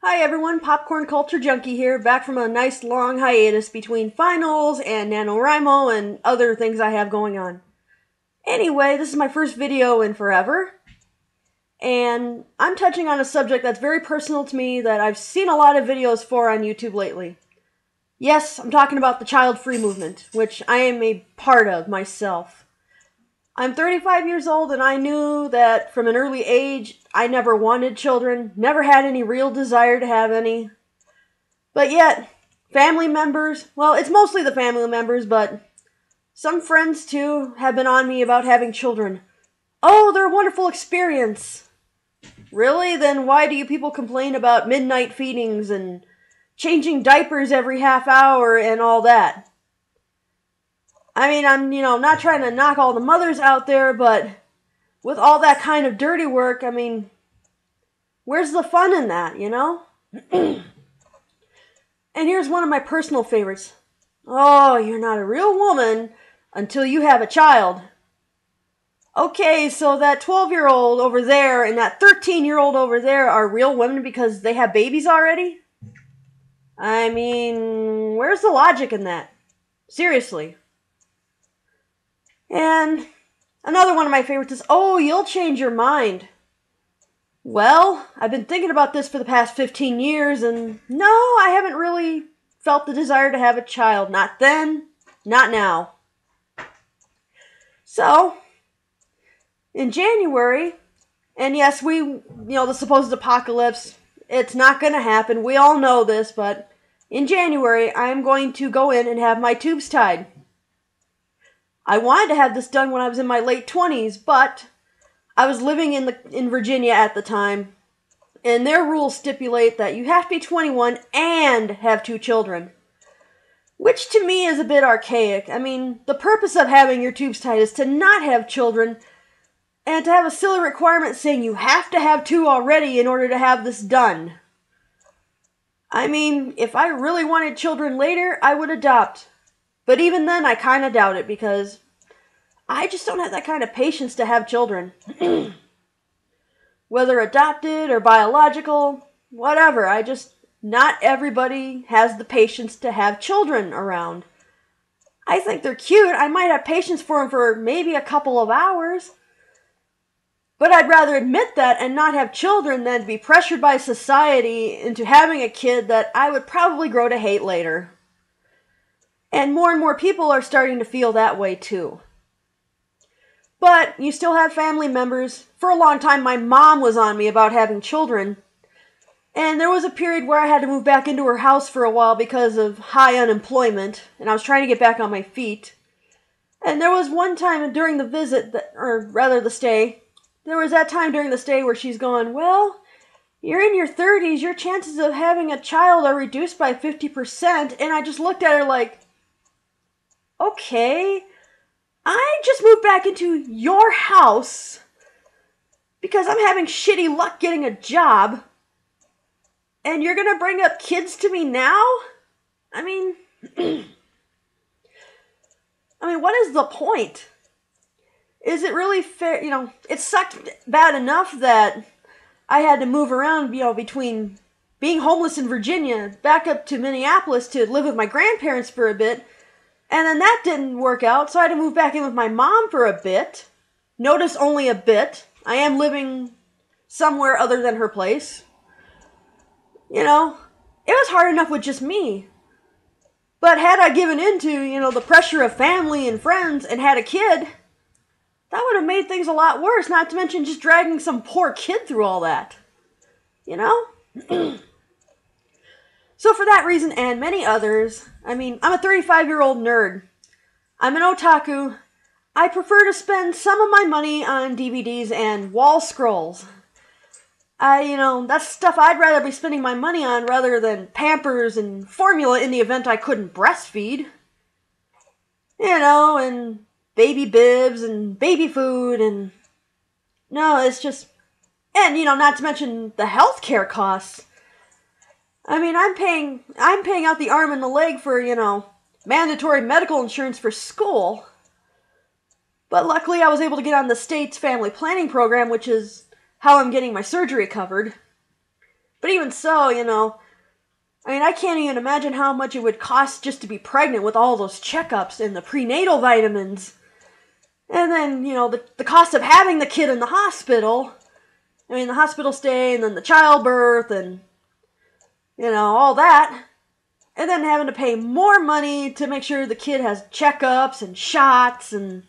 Hi everyone, Popcorn Culture Junkie here, back from a nice long hiatus between finals and NaNoWriMo and other things I have going on. Anyway, this is my first video in forever, and I'm touching on a subject that's very personal to me that I've seen a lot of videos for on YouTube lately. Yes, I'm talking about the child-free movement, which I am a part of myself. I'm 35 years old, and I knew that from an early age, I never wanted children, never had any real desire to have any. But yet, family members, well, it's mostly the family members, but some friends too have been on me about having children. Oh, they're a wonderful experience. Really? Then why do you people complain about midnight feedings and changing diapers every half hour and all that? I mean, I'm, not trying to knock all the mothers out there, but with all that kind of dirty work, I mean, where's the fun in that, you know? And here's one of my personal favorites. Oh, you're not a real woman until you have a child. Okay, so that 12-year-old over there and that 13-year-old over there are real women because they have babies already? I mean, where's the logic in that? Seriously. And another one of my favorites is, oh, you'll change your mind. Well, I've been thinking about this for the past 15 years, and no, I haven't really felt the desire to have a child. Not then, not now. So, in January, and yes, the supposed apocalypse, it's not going to happen. We all know this, but in January, I'm going to go in and have my tubes tied. I wanted to have this done when I was in my late 20s, but I was living in Virginia at the time, and their rules stipulate that you have to be 21 and have 2 children, which to me is a bit archaic. I mean, the purpose of having your tubes tied is to not have children, and to have a silly requirement saying you have to have 2 already in order to have this done. I mean, if I really wanted children later, I would adopt. But even then, I kind of doubt it because I just don't have that kind of patience to have children. Whether adopted or biological, whatever, not everybody has the patience to have children around. I think they're cute. I might have patience for them for maybe a couple of hours. But I'd rather admit that and not have children than to be pressured by society into having a kid that I would probably grow to hate later. And more people are starting to feel that way too. But you still have family members. For a long time, my mom was on me about having children. And there was a period where I had to move back into her house for a while because of high unemployment. And I was trying to get back on my feet. And there was one time during the visit, the stay, there was that time during the stay where she's going, well, you're in your 30s, your chances of having a child are reduced by 50%. And I just looked at her like, okay, I just moved back into your house because I'm having shitty luck getting a job, and you're going to bring up kids to me now? I mean, what is the point? Is it really fair? It sucked bad enough that I had to move around, between being homeless in Virginia, back up to Minneapolis to live with my grandparents for a bit. And then that didn't work out, so I had to move back in with my mom for a bit. Notice only a bit. I am living somewhere other than her place. It was hard enough with just me. But had I given in to, the pressure of family and friends and had a kid, that would have made things a lot worse, not to mention just dragging some poor kid through all that. So for that reason and many others, I'm a 35-year-old nerd. I'm an otaku. I prefer to spend some of my money on DVDs and wall scrolls. That's stuff I'd rather be spending my money on rather than Pampers and formula in the event I couldn't breastfeed. And baby bibs and baby food and... No, it's just... And, not to mention the healthcare costs. I'm paying out the arm and the leg for, mandatory medical insurance for school. But luckily I was able to get on the state's family planning program, which is how I'm getting my surgery covered. But even so, I mean, I can't even imagine how much it would cost just to be pregnant with all those checkups and the prenatal vitamins. And then, the cost of having the kid in the hospital. I mean, the hospital stay and then the childbirth and, all that. And then having to pay more money to make sure the kid has checkups and shots and...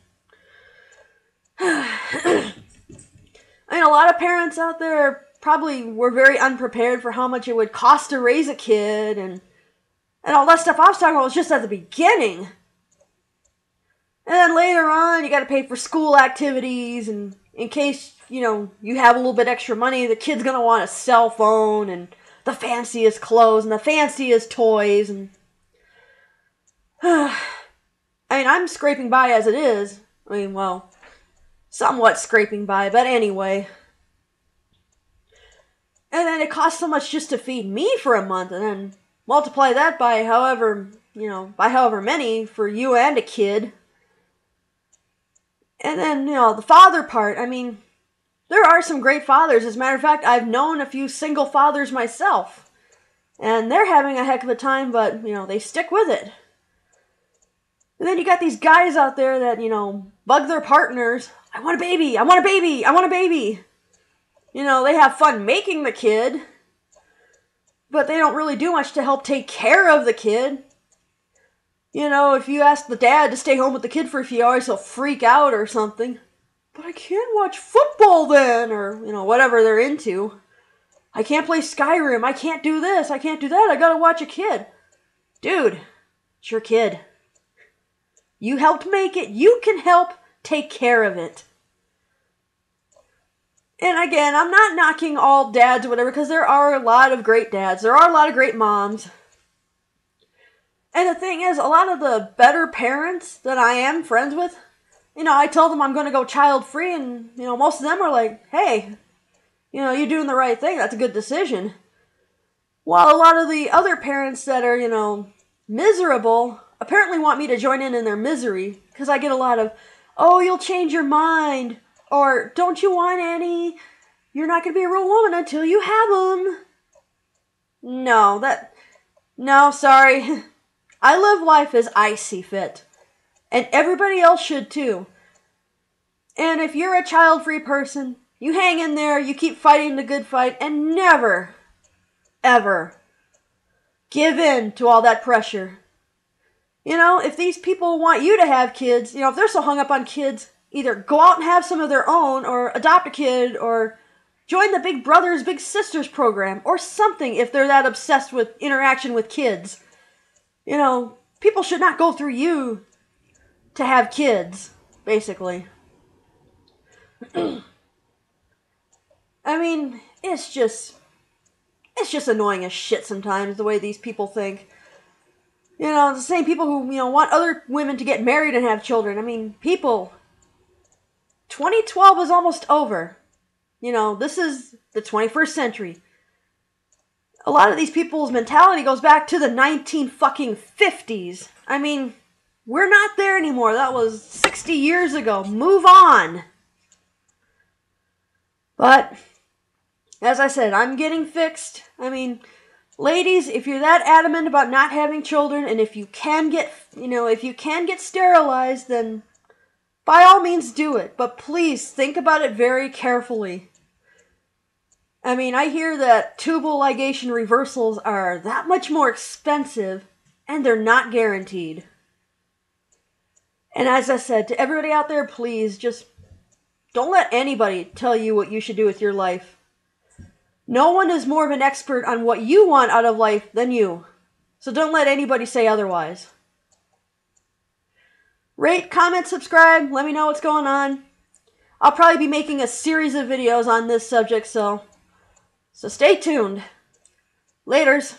I mean, a lot of parents out there probably were very unprepared for how much it would cost to raise a kid and all that stuff I was talking about was just at the beginning. And then later on, you got to pay for school activities, and in case, you have a little bit extra money, the kid's going to want a cell phone and the fanciest clothes and the fanciest toys. And I mean, I'm scraping by as it is. I mean, well, somewhat scraping by, but anyway. And then it costs so much just to feed me for a month, and then multiply that by however many for you and a kid. And then, the father part, I mean, there are some great fathers. As a matter of fact, I've known a few single fathers myself. And they're having a heck of a time, but, they stick with it. And then you got these guys out there that, bug their partners. I want a baby, I want a baby, I want a baby. They have fun making the kid, but they don't really do much to help take care of the kid. If you ask the dad to stay home with the kid for a few hours, he'll freak out or something. But I can't watch football then, or, whatever they're into. I can't play Skyrim, I can't do this, I can't do that, I gotta watch a kid. Dude, it's your kid. You helped make it, you can help take care of it. And again, I'm not knocking all dads or whatever, because there are a lot of great dads, there are a lot of great moms. And the thing is, a lot of the better parents that I am friends with, I tell them I'm going to go child-free, and, most of them are like, hey, you're doing the right thing, that's a good decision. While a lot of the other parents that are, miserable, apparently want me to join in their misery, because I get a lot of, oh, you'll change your mind, or don't you want any? You're not going to be a real woman until you have them. No, sorry. I live life as I see fit. And everybody else should too. And if you're a child-free person, you hang in there, you keep fighting the good fight, and never, ever give in to all that pressure. If these people want you to have kids, if they're so hung up on kids, either go out and have some of their own, or adopt a kid, or join the Big Brothers, Big Sisters program, or something if they're that obsessed with interaction with kids. People should not go through you to have kids, basically. I mean, it's just annoying as shit sometimes, the way these people think. The same people who, want other women to get married and have children. I mean, people, 2012 is almost over. This is the 21st century. A lot of these people's mentality goes back to the 1950s. I mean, we're not there anymore. That was 60 years ago. Move on. But, as I said, I'm getting fixed. I mean, ladies, if you're that adamant about not having children, and if you can get, sterilized, then by all means do it. But please, think about it very carefully. I mean, I hear that tubal ligation reversals are that much more expensive, and they're not guaranteed. And as I said, to everybody out there, please, just don't let anybody tell you what you should do with your life. No one is more of an expert on what you want out of life than you. So don't let anybody say otherwise. Rate, comment, subscribe, let me know what's going on. I'll probably be making a series of videos on this subject, so stay tuned. Laters.